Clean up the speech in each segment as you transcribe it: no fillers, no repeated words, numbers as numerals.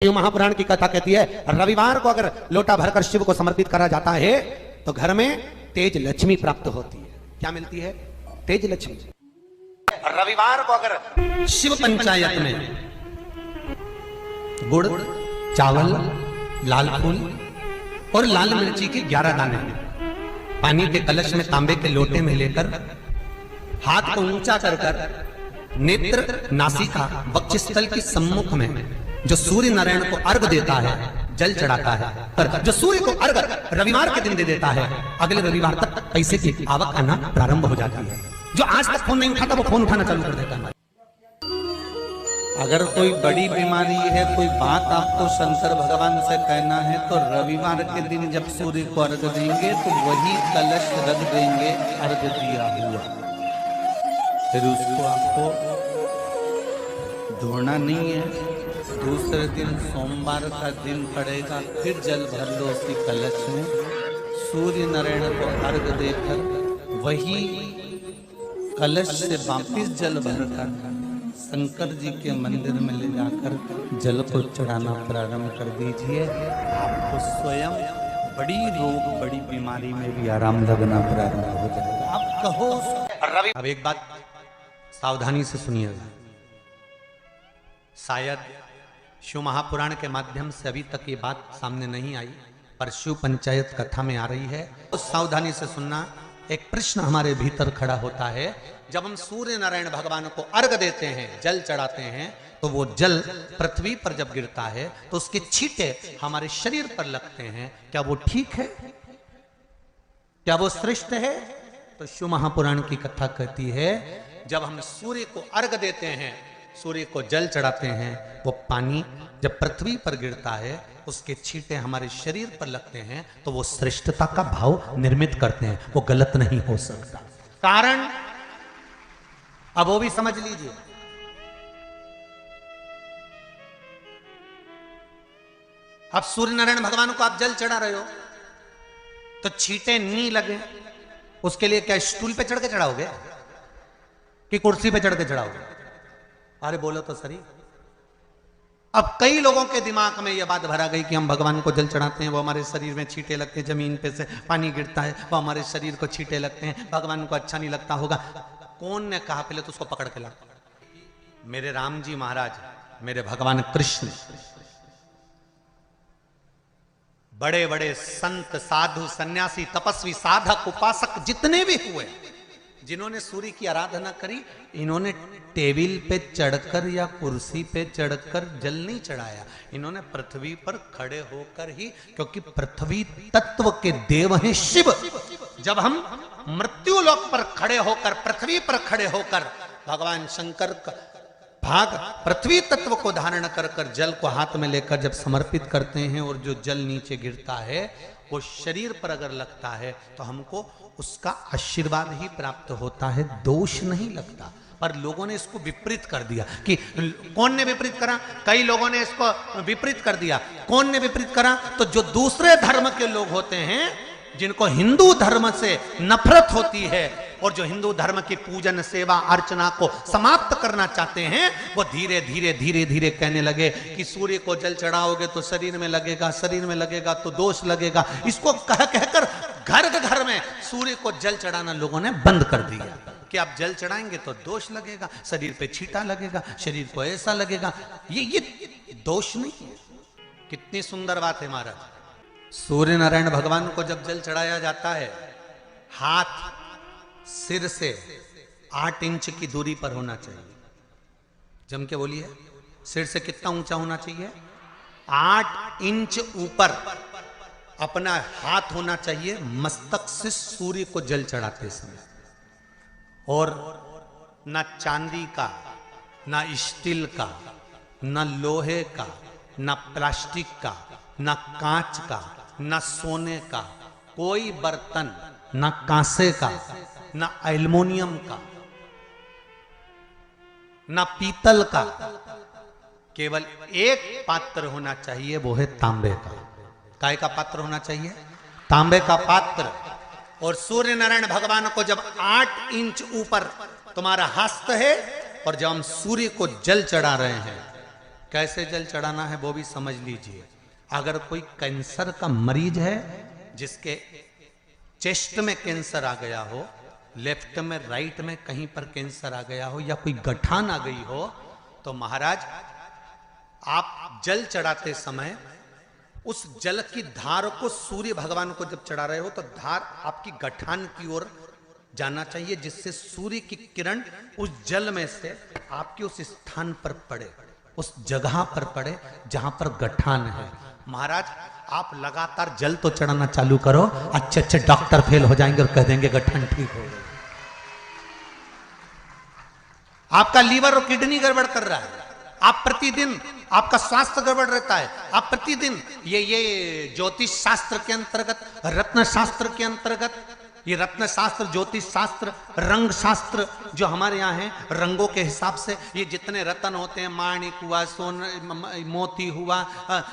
शिव महापुराण की कथा कहती है रविवार को अगर लोटा भरकर शिव को समर्पित करा जाता है तो घर में तेज लक्ष्मी प्राप्त होती है। क्या मिलती है? तेज लक्ष्मी। रविवार को अगर शिव पंचायत में गुड़, चावल, लाल फूल और लाल मिर्ची के 11 दाने पानी के कलश में तांबे के लोटे में लेकर हाथ को ऊंचा कर नेत्र, नासिका, वक्षस्थल के सम्मुख में जो सूर्य नारायण को अर्घ देता है, जल चढ़ाता है, पर जो सूर्य को अर्घ रविवार के दिन दे देता है, अगले रविवार तक पैसे की आवक आना प्रारंभ हो जाती है। जो आज तक फोन नहीं उठाता वो फोन उठाना चालू कर देता है। अगर कोई बड़ी बीमारी है, कोई बात आपको शंकर भगवान से कहना है तो रविवार के दिन जब सूर्य को अर्घ देंगे तो वही कलश रख देंगे अर्घ दिया हुआ, फिर उसको आपको धोना नहीं है। दूसरे दिन सोमवार का दिन पड़ेगा, फिर जल भर लो उसी कलश में, सूर्य नारायण को अर्घ देकर वही कलश से वापिस जल भरकर शंकर जी के मंदिर में ले जाकर जल को चढ़ाना प्रारंभ कर दीजिए। आपको स्वयं बड़ी रोग, बड़ी बीमारी में भी आराम लगना प्रारंभ हो जाएगा। आप कहो। अब एक बात सावधानी से सुनिएगा, शायद शिव महापुराण के माध्यम से अभी तक ये बात सामने नहीं आई, पर शिव पंचायत कथा में आ रही है तो सावधानी से सुनना। एक प्रश्न हमारे भीतर खड़ा होता है, जब हम सूर्य नारायण भगवान को अर्घ देते हैं, जल चढ़ाते हैं, तो वो जल पृथ्वी पर जब गिरता है तो उसके छींटे हमारे शरीर पर लगते हैं। क्या वो ठीक है? क्या वो श्रेष्ठ है? तो शिव महापुराण की कथा कहती है जब हम सूर्य को अर्घ देते हैं, सूर्य को जल चढ़ाते हैं, वो पानी जब पृथ्वी पर गिरता है उसके छींटे हमारे शरीर पर लगते हैं तो वो श्रेष्ठता का भाव निर्मित करते हैं, वो गलत नहीं हो सकता। कारण अब वो भी समझ लीजिए। अब सूर्य नारायण भगवान को आप जल चढ़ा रहे हो तो छींटे नहीं लगे, उसके लिए क्या स्टूल पे चढ़ के चढ़ाओगे कि कुर्सी पे चढ़ के चढ़ाओगे? अरे बोलो तो सही। अब कई लोगों के दिमाग में यह बात भरा गई कि हम भगवान को जल चढ़ाते हैं, वो हमारे शरीर में छींटे लगते हैं, जमीन पे से पानी गिरता है, वो हमारे शरीर को छींटे लगते हैं, भगवान को अच्छा नहीं लगता होगा। कौन ने कहा? पहले तो उसको पकड़ के ला। मेरे राम जी महाराज, मेरे भगवान कृष्ण, बड़े बड़े संत, साधु, सन्यासी, तपस्वी, साधक, उपासक जितने भी हुए, जिन्होंने सूर्य की आराधना करी, इन्होंने टेबल पे चढ़कर या कुर्सी पे चढ़कर जल नहीं चढ़ाया, इन्होंने पृथ्वी पर खड़े होकर ही, क्योंकि पृथ्वी तत्व के देव हैं शिव। जब हम मृत्यु लोक पर खड़े होकर, पृथ्वी पर खड़े होकर भगवान शंकर का भाग पृथ्वी तत्व को धारण कर कर जल को हाथ में लेकर जब समर्पित करते हैं और जो जल नीचे गिरता है वो शरीर पर अगर लगता है तो हमको उसका आशीर्वाद ही प्राप्त होता है, दोष नहीं लगता। पर लोगों ने इसको विपरीत कर दिया। कि कौन ने विपरीत करा? कई लोगों ने इसको विपरीत कर दिया। कौन ने विपरीत करा? तो जो दूसरे धर्म के लोग होते हैं, जिनको हिंदू धर्म से नफरत होती है और जो हिंदू धर्म की पूजन, सेवा, अर्चना को समाप्त करना चाहते हैं, वो धीरे धीरे धीरे धीरे कहने लगे कि सूर्य को जल चढ़ाओगे तो शरीर में लगेगा, शरीर में लगेगा तो दोष लगेगा। इसको कह कहकर घर घर में सूर्य को जल चढ़ाना लोगों ने बंद कर दिया कि आप जल चढ़ाएंगे तो दोष लगेगा, शरीर पे छींटा लगेगा, शरीर को ऐसा लगेगा। ये दोष नहीं है। कितनी सुंदर बात है महाराज। सूर्य नारायण भगवान को जब जल चढ़ाया जाता है, हाथ सिर से 8 इंच की दूरी पर होना चाहिए। जम के बोलिए, सिर से कितना ऊंचा होना चाहिए? 8 इंच ऊपर अपना हाथ होना चाहिए मस्तक से सूर्य को जल चढ़ाते समय। और ना चांदी का, ना स्टील का, ना लोहे का, ना प्लास्टिक का, ना कांच का, ना सोने का कोई बर्तन, ना कांसे का, ना एल्युमिनियम का, ना पीतल का, केवल एक पात्र होना चाहिए, वो है तांबे का। काय का पात्र होना चाहिए? तांबे का पात्र। और सूर्य नारायण भगवान को जब 8 इंच ऊपर तुम्हारा हस्त है और जब हम सूर्य को जल चढ़ा रहे हैं, कैसे जल चढ़ाना है वो भी समझ लीजिए। अगर कोई कैंसर का मरीज है, जिसके चेस्ट में कैंसर आ गया हो, लेफ्ट में राइट में कहीं पर कैंसर आ गया हो, या कोई गठान आ गई हो, तो महाराज आप जल चढ़ाते समय उस जल की धार को सूर्य भगवान को जब चढ़ा रहे हो तो धार आपकी गठान की ओर जाना चाहिए, जिससे सूर्य की किरण उस जल में से आपके उस स्थान पर पड़े, उस जगह पर पड़े जहां पर गठान है। महाराज आप लगातार जल तो चढ़ाना चालू करो, अच्छे अच्छे डॉक्टर फेल हो जाएंगे और कह देंगे गठान ठीक हो गई। आपका लीवर और किडनी गड़बड़ कर रहा है, आप प्रतिदिन आपका स्वास्थ्य गड़बड़ रहता है, आप प्रतिदिन ये ज्योतिष शास्त्र के अंतर्गत, रत्न शास्त्र के अंतर्गत, ये रत्न शास्त्र, ज्योतिष शास्त्र, रंग शास्त्र जो हमारे यहाँ है, रंगों के हिसाब से ये जितने रत्न होते हैं, माणिक हुआ, सोन मोती हुआ,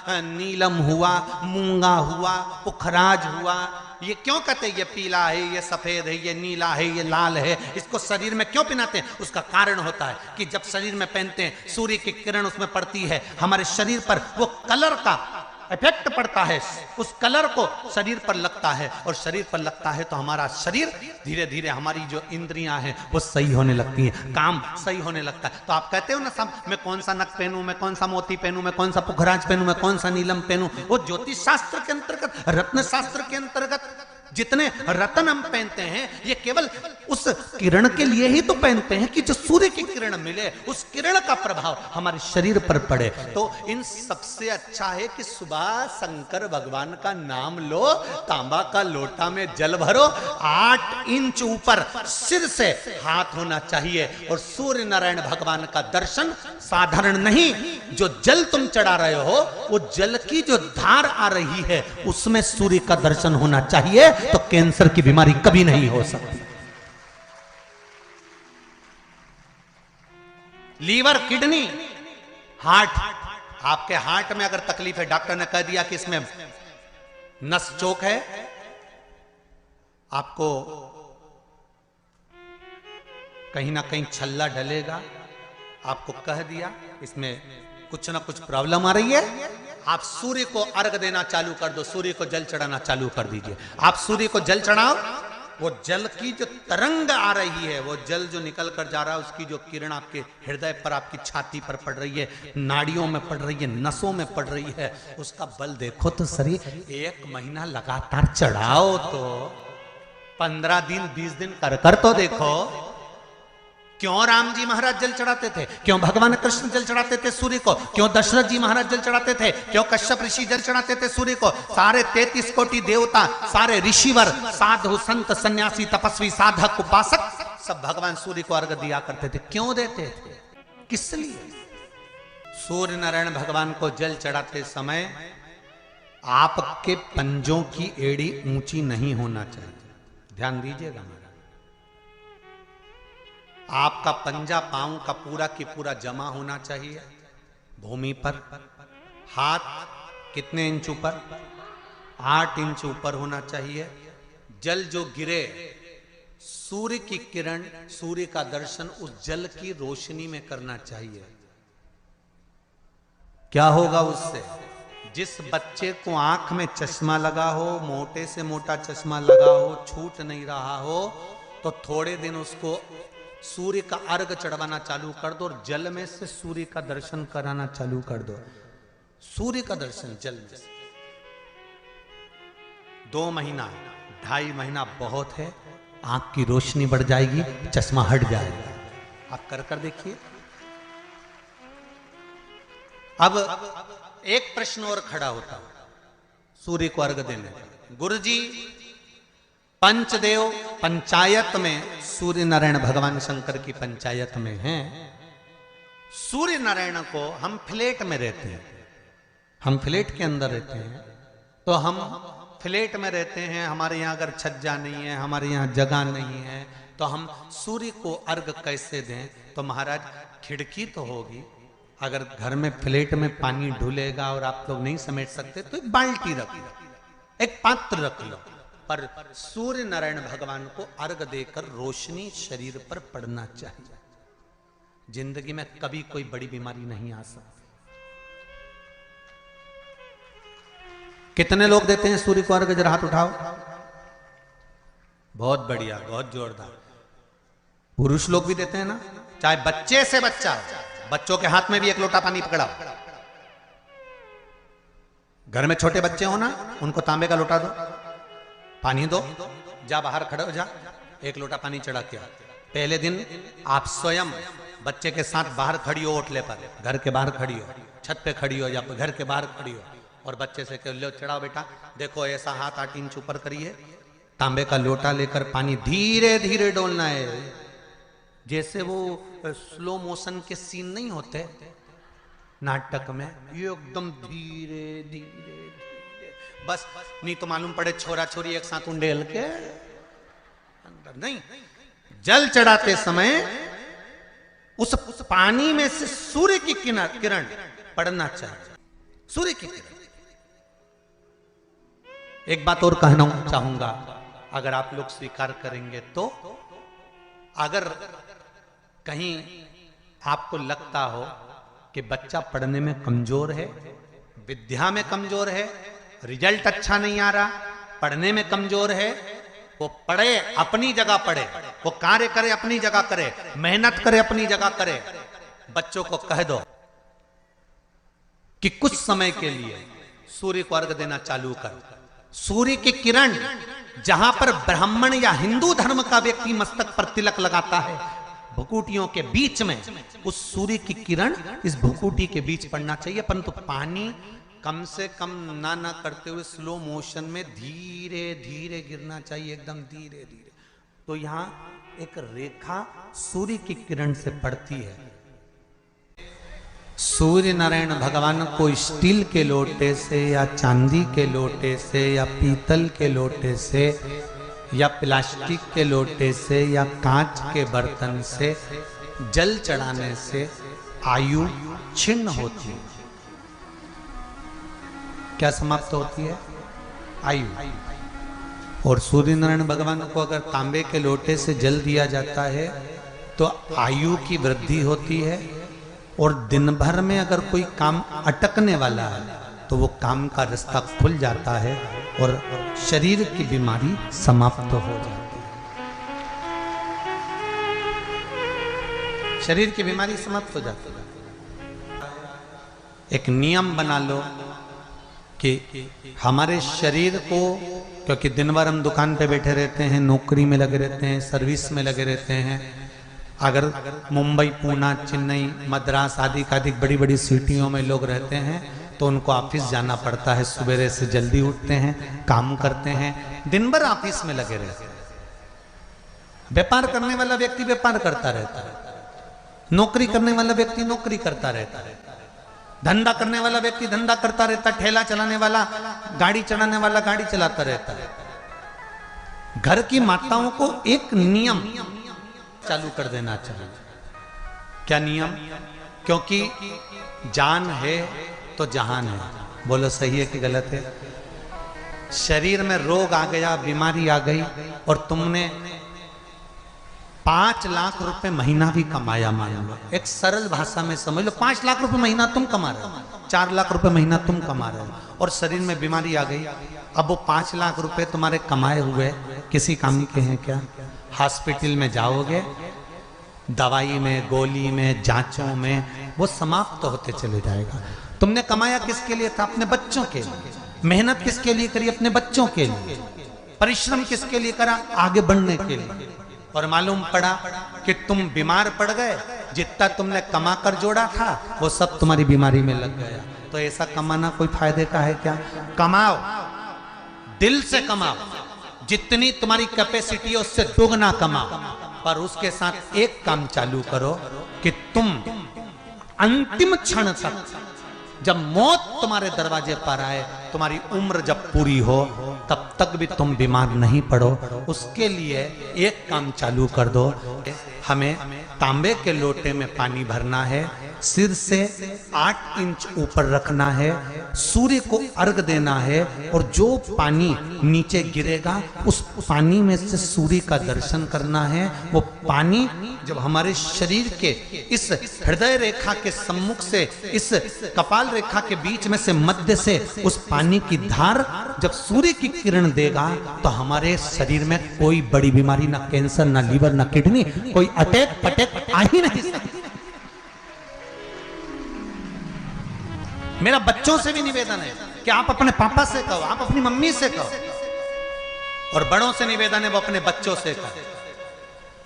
नीलम हुआ, मूंगा हुआ, पुखराज हुआ, ये क्यों कहते हैं ये पीला है, ये सफेद है, ये नीला है, ये लाल है, इसको शरीर में क्यों पहनाते हैं? उसका कारण होता है कि जब शरीर में पहनते हैं सूर्य की किरण उसमें पड़ती है, हमारे शरीर पर वो कलर का इफेक्ट पड़ता है, उस कलर को शरीर पर लगता है, और शरीर पर लगता है तो हमारा शरीर धीरे धीरे, हमारी जो इंद्रियां हैं वो सही होने लगती हैं, काम सही होने लगता है। तो आप कहते हो ना सब, मैं कौन सा नक पहनूं, मैं कौन सा मोती पहनूं, मैं कौन सा पुखराज पहनूं, मैं कौन सा नीलम पहनूं, वो ज्योतिष शास्त्र के अंतर्गत, रत्न शास्त्र के अंतर्गत जितने रत्न हम पहनते हैं ये केवल उस किरण के लिए ही तो पहनते हैं कि जो सूर्य की किरण मिले, उस किरण का प्रभाव हमारे शरीर पर पड़े। तो इन सबसे अच्छा है कि सुबह शंकर भगवान का नाम लो, तांबा का लोटा में जल भरो, 8 इंच ऊपर सिर से हाथ होना चाहिए, और सूर्य नारायण भगवान का दर्शन साधारण नहीं, जो जल तुम चढ़ा रहे हो वो जल की जो धार आ रही है उसमें सूर्य का दर्शन होना चाहिए, तो कैंसर की बीमारी कभी नहीं हो सकती। लीवर, किडनी, हार्ट, आपके हार्ट में अगर तकलीफ है, डॉक्टर ने कह दिया कि इसमें नस चोक है, आपको कहीं ना कहीं छल्ला डलेगा, आपको कह दिया इसमें कुछ ना कुछ प्रॉब्लम आ रही है, आप सूर्य को अर्घ देना चालू कर दो, सूर्य को जल चढ़ाना चालू कर दीजिए। आप सूर्य को जल चढ़ाओ, वो जल की जो तरंग आ रही है, वो जल जो निकल कर जा रहा है, उसकी जो किरण आपके हृदय पर, आपकी छाती पर पड़ रही है, नाड़ियों में पड़ रही है, नसों में पड़ रही है, उसका बल देखो तो शरीर 1 महीना लगातार चढ़ाओ तो 15 दिन 20 दिन कर तो देखो। क्यों राम जी महाराज जल चढ़ाते थे, क्यों भगवान कृष्ण जल चढ़ाते थे सूर्य को, क्यों दशरथ जी महाराज जल चढ़ाते थे, क्यों कश्यप ऋषि जल चढ़ाते थे सूर्य को, सारे 33 कोटि देवता, सारे ऋषिवर, साधु संत सन्यासी तपस्वी साधक उपासक सब भगवान सूर्य को अर्घ दिया करते थे। क्यों देते थे, किस लिए? सूर्य नारायण भगवान को जल चढ़ाते समय आपके पंजों की एड़ी ऊंची नहीं होना चाहिए, ध्यान दीजिएगा। आपका पंजा पांव का पूरा की पूरा जमा होना चाहिए भूमि पर। हाथ कितने इंच ऊपर? 8 इंच ऊपर होना चाहिए। जल जो गिरे, सूर्य की किरण, सूर्य का दर्शन उस जल की रोशनी में करना चाहिए। क्या होगा उससे? जिस बच्चे को आंख में चश्मा लगा हो, मोटे से मोटा चश्मा लगा हो, छूट नहीं रहा हो, तो थोड़े दिन उसको सूर्य का अर्घ चढ़वाना चालू कर दो और जल में से सूर्य का दर्शन कराना चालू कर दो। सूर्य का दर्शन जल में से 2 महीना 2.5 महीना बहुत है, आंख की रोशनी बढ़ जाएगी, चश्मा हट जाएगा। आप कर देखिए। अब एक प्रश्न और खड़ा होता है सूर्य को अर्घ देने का। गुरुजी, पंचदेव पंचायत में सूर्य नारायण भगवान शंकर की पंचायत में हैं। सूर्य नारायण को हम फ्लैट में रहते हैं, हम फ्लैट के अंदर रहते हैं, तो हम फ्लैट में रहते हैं, हमारे यहाँ अगर छज्जा नहीं है, हमारे यहाँ जगह नहीं है, तो हम सूर्य को अर्घ कैसे दें? तो महाराज खिड़की तो होगी, अगर घर में फ्लैट में पानी ढुलेगा और आप लोग नहीं समेट सकते तो एक बाल्टी रख लो, एक पात्र रख लो, पर सूर्य नारायण भगवान को अर्घ देकर रोशनी शरीर पर पड़ना चाहिए। जिंदगी में कभी कोई बड़ी बीमारी नहीं आ सकती। कितने लोग देते हैं सूर्य को अर्घ? जरा हाथ उठाओ। बहुत बढ़िया, बहुत जोरदार। पुरुष लोग भी देते हैं ना, चाहे बच्चे से बच्चा, बच्चों के हाथ में भी एक लोटा पानी पकड़ाओ। घर में छोटे बच्चे हो ना, उनको तांबे का लोटा दो, पानी दो, जा बाहर खड़े हो जा, एक लोटा पानी चढ़ा के। पहले दिन आप स्वयं बच्चे के साथ बाहर खड़ी हो, ओटले पर, घर के बाहर खड़ी हो, छत पे खड़ी हो या घर के बाहर खड़ी हो, और बच्चे से कह लो चढ़ाओ बेटा, देखो ऐसा हाथ 8 इंच ऊपर करिए, तांबे का लोटा लेकर पानी धीरे धीरे डोलना है। जैसे वो स्लो मोशन के सीन नहीं होते नाटक में, ये एकदम धीरे धीरे धीरे, बस नहीं तो मालूम पड़े छोरा छोरी एक साथ उंडेल के अंदर। नहीं, जल चढ़ाते समय उस पानी में से सूर्य की किरण पड़ना चाहिए, सूर्य की किरण। एक बात और कहना चाहूंगा, अगर आप लोग स्वीकार करेंगे तो, अगर कहीं आपको लगता हो कि बच्चा पढ़ने में कमजोर है, विद्या में कमजोर है, रिजल्ट अच्छा नहीं आ रहा, पढ़ने में कमजोर है, वो पढ़े अपनी जगह पढ़े, वो कार्य करे अपनी जगह करे, मेहनत करे अपनी जगह करे। बच्चों को कह दो कि कुछ समय के लिए सूर्य को अर्घ देना चालू कर। सूर्य की किरण जहां पर ब्राह्मण या हिंदू धर्म का व्यक्ति मस्तक पर तिलक लगाता है, भुकुटियों के बीच में उस सूर्य की किरण इस भुकुटी के बीच पड़ना चाहिए, परंतु पानी कम से कम ना करते हुए स्लो मोशन में धीरे धीरे गिरना चाहिए, एकदम धीरे धीरे। तो यहां एक रेखा सूर्य की किरण से पड़ती है। सूर्य नारायण भगवान को स्टील के लोटे से या चांदी के लोटे से या पीतल के लोटे से या प्लास्टिक के लोटे से या कांच के बर्तन से जल चढ़ाने से आयु छिन्न होती है। क्या समाप्त होती है? आयु। और सूर्य नारायण भगवान को अगर तांबे के लोटे से जल दिया जाता है तो आयु की वृद्धि होती है, और दिन भर में अगर कोई काम अटकने वाला है तो वो काम का रास्ता खुल जाता है और शरीर की बीमारी समाप्त हो जाती है। शरीर की बीमारी समाप्त हो जाती है। एक नियम बना लो कि हमारे शरीर को, क्योंकि दिन भर हम दुकान पे बैठे रहते हैं, नौकरी में लगे रहते हैं, सर्विस में लगे रहते हैं, अगर मुंबई, पूना, चेन्नई, मद्रास आदि का अधिक बड़ी बड़ी सिटियों में लोग रहते हैं तो उनको ऑफिस जाना पड़ता है, सवेरे से जल्दी उठते हैं, काम करते हैं, दिन भर ऑफिस में लगे रहते हैं। व्यापार करने वाला व्यक्ति व्यापार करता रहता है, नौकरी करने वाला व्यक्ति नौकरी करता रहता है, धंधा करने वाला व्यक्ति धंधा करता रहता है, ठेला चलाने वाला, गाड़ी चलाने वाला गाड़ी चलाता रहता है। घर की माताओं को एक नियम चालू कर देना चाहिए। क्या नियम? क्योंकि जान है तो जहान है। बोलो सही है कि गलत है? शरीर में रोग आ गया, बीमारी आ गई, और तुमने 5 लाख रुपए महीना भी कमाया, मान लो, एक सरल भाषा में समझ लो, 5 लाख रुपए महीना तुम कमा रहे हो, 4 लाख रुपए महीना तुम कमा रहे हो, और शरीर में बीमारी आ गई। अब वो 5 लाख रुपए तुम्हारे कमाए हुए किसी काम के हैं क्या? हॉस्पिटल में जाओगे, दवाई में, गोली में, जांचों में वो समाप्त होते चले जाएगा। तुमने कमाया किसके लिए था? अपने बच्चों के लिए। मेहनत किसके लिए करी? अपने बच्चों के लिए। परिश्रम किसके लिए करा? आगे बढ़ने के लिए। और मालूम पड़ा कि तुम बीमार पड़ गए, जितना तुमने कमा कर जोड़ा था वो सब तुम्हारी बीमारी में लग गया। तो ऐसा कमाना कोई फायदे का है क्या? कमाओ, दिल से कमाओ, जितनी तुम्हारी कैपेसिटी है उससे दोगुना कमाओ, पर उसके साथ एक काम चालू करो कि तुम अंतिम क्षण तक, जब मौत तुम्हारे दरवाजे पर आए, तुम्हारी उम्र जब पूरी हो, तब तक भी तुम बीमार नहीं पड़ो। उसके लिए एक काम चालू कर दो, हमें तांबे के लोटे में पानी भरना है सिर से 8 इंच ऊपर रखना है, सूर्य को अर्घ देना है और जो पानी नीचे गिरेगा उस पानी में से सूर्य का दर्शन करना है। वो पानी जब हमारे शरीर के इस हृदय रेखा के सम्मुख से, इस कपाल रेखा के बीच में से, मध्य से उस पानी की धार जब सूर्य की किरण देगा तो हमारे शरीर में कोई बड़ी बीमारी, ना कैंसर, ना लीवर, ना किडनी, कोई अटैक पटैक आ ही नहीं सकती। मेरा बच्चों से भी निवेदन है कि आप अपने पापा से कहो, आप अपनी मम्मी से कहो, और बड़ों से निवेदन है वो अपने बच्चों से कहो।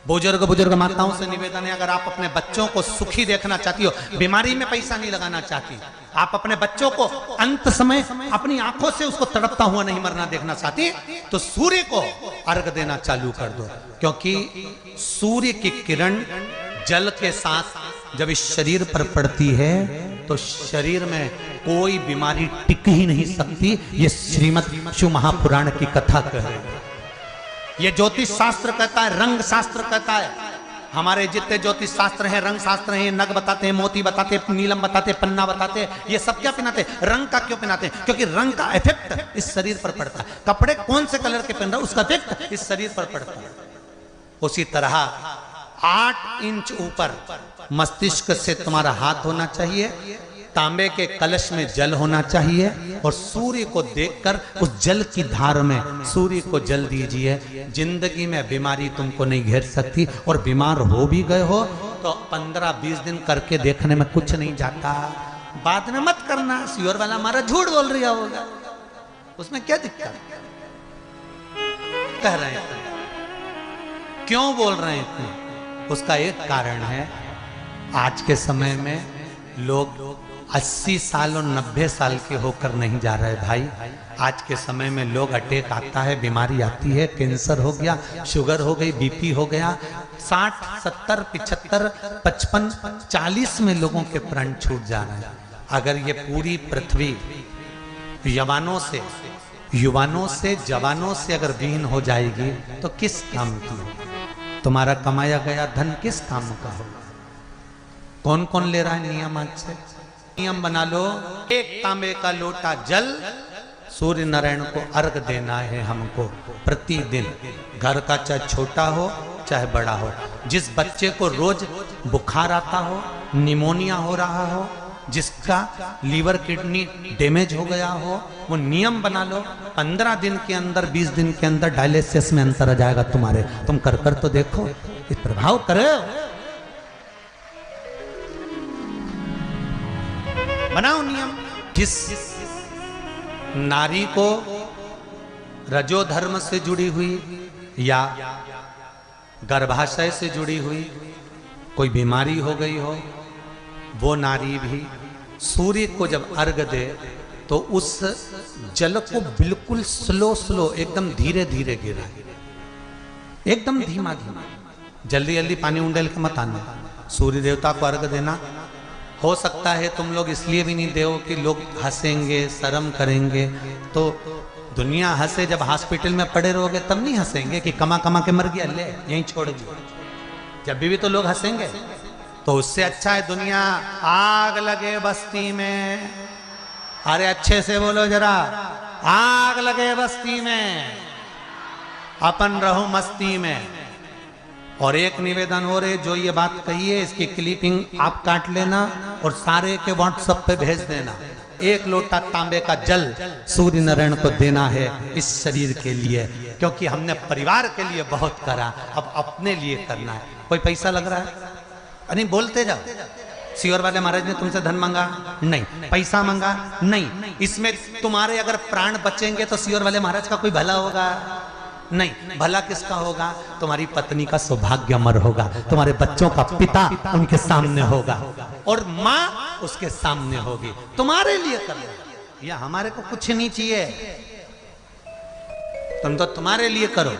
बुजुर्ग माताओं से निवेदन है, अगर आप अपने बच्चों को सुखी देखना चाहती हो, बीमारी में पैसा नहीं लगाना चाहती, आप अपने बच्चों को अंत समय अपनी आंखों से उसको तड़पता हुआ नहीं मरना देखना चाहती, तो सूर्य को अर्घ देना चालू कर दो। क्योंकि सूर्य की किरण जल के साथ जब इस शरीर पर पड़ती है तो शरीर में कोई बीमारी टिक ही नहीं सकती। ये श्रीमद् शिव महापुराण की कथा कह रही है। ये ज्योतिष शास्त्र कहता है, रंग शास्त्र कहता है। हमारे जितने ज्योतिष शास्त्र हैं, रंग शास्त्र हैं, नग बताते हैं, मोती बताते हैं, नीलम बताते हैं, पन्ना बताते हैं, ये सब क्या पहनाते हैं? रंग का क्यों पहनाते हैं? क्योंकि रंग का इफेक्ट इस शरीर पर पड़ता है। कपड़े कौन से कलर के पहन रहे हो उसका इफेक्ट इस शरीर पर पड़ता है। उसी तरह 8 इंच ऊपर मस्तिष्क से तुम्हारा हाथ होना चाहिए, तांबे के कलश में जल होना चाहिए, और सूर्य को देखकर उस जल की धार में सूर्य को जल दीजिए। जिंदगी में बीमारी तुमको नहीं घेर सकती, और बीमार हो भी गए हो तो 15-20 दिन करके देखने में कुछ नहीं जाता। बाद में मत करना, सियोर वाला हमारा झूठ बोल रहा होगा, उसमें क्या दिक्कत कह रहे हैं? क्यों बोल रहे हैं इतने? उसका एक कारण है, आज के समय में लोग 80 साल और 90 साल के होकर नहीं जा रहे भाई। आज के समय में लोग अटैक आता है, बीमारी आती है, कैंसर हो गया, शुगर हो गई, बीपी हो गया, 60, 70, 75, 55, 40 में लोगों के प्राण छूट जा रहे हैं। अगर ये पूरी पृथ्वी युवानों से जवानों से अगर विहीन हो जाएगी तो किस काम की? तुम्हारा कमाया गया धन किस काम का होगा? कौन कौन ले रहा है नियम? आज से नियम बना लो, एक तांबे का लोटा जल सूर्य नारायण को अर्घ देना है हमको प्रतिदिन। घर का चाहे छोटा हो चाहे बड़ा हो, जिस बच्चे को रोज बुखार आता हो, निमोनिया हो रहा हो, जिसका लीवर किडनी डैमेज हो गया हो, वो नियम बना लो, 15 दिन के अंदर, 20 दिन के अंदर डायलिसिस में अंतर आ जाएगा तुम्हारे। तुम कर तो देखो, इस प्रभाव करे। बनाओ नियम। जिस नारी को रजो धर्म से जुड़ी हुई या गर्भाशय से जुड़ी हुई कोई बीमारी हो गई हो, वो नारी भी सूर्य को जब अर्घ दे तो उस जल को बिल्कुल स्लो एकदम धीरे धीरे गिरा, एकदम धीमा, जल्दी पानी उंडेल के मत आना। सूर्य देवता को अर्घ देना। हो सकता है तुम लोग इसलिए भी नहीं दो कि लोग हंसेंगे, शर्म करेंगे। तो दुनिया हंसे, जब हॉस्पिटल में पड़े रहोगे तब नहीं हंसेंगे कि कमा के मर गया, ले यहीं छोड़ दिया। जब भी तो लोग हंसेंगे। तो उससे अच्छा है दुनिया आग लगे बस्ती में। अरे अच्छे से बोलो जरा, आग लगे बस्ती में, अपन रहो मस्ती में। और एक निवेदन हो रहे, जो ये बात कही है इसकी क्लिपिंग आप काट लेना और सारे के व्हाट्सएप पे भेज देना। 1 लोटा तांबे का जल सूर्य नारायण को देना है इस शरीर के लिए, क्योंकि हमने परिवार के लिए बहुत करा, अब अपने लिए करना है। कोई पैसा लग रहा है? अरे बोलते जाओ। सियोर वाले महाराज ने तुमसे धन मांगा? नहीं। पैसा मांगा? नहीं। इसमें तुम्हारे अगर प्राण बचेंगे तो सियोर वाले महाराज का कोई भला होगा? नहीं। भला किसका होगा? तुम्हारी पत्नी का सौभाग्य अमर होगा, तुम्हारे बच्चों का पिता उनके सामने होगा, और माँ उसके सामने होगी। तुम्हारे लिए करो, या हमारे को कुछ नहीं चाहिए, तुम तो तुम्हारे लिए करो।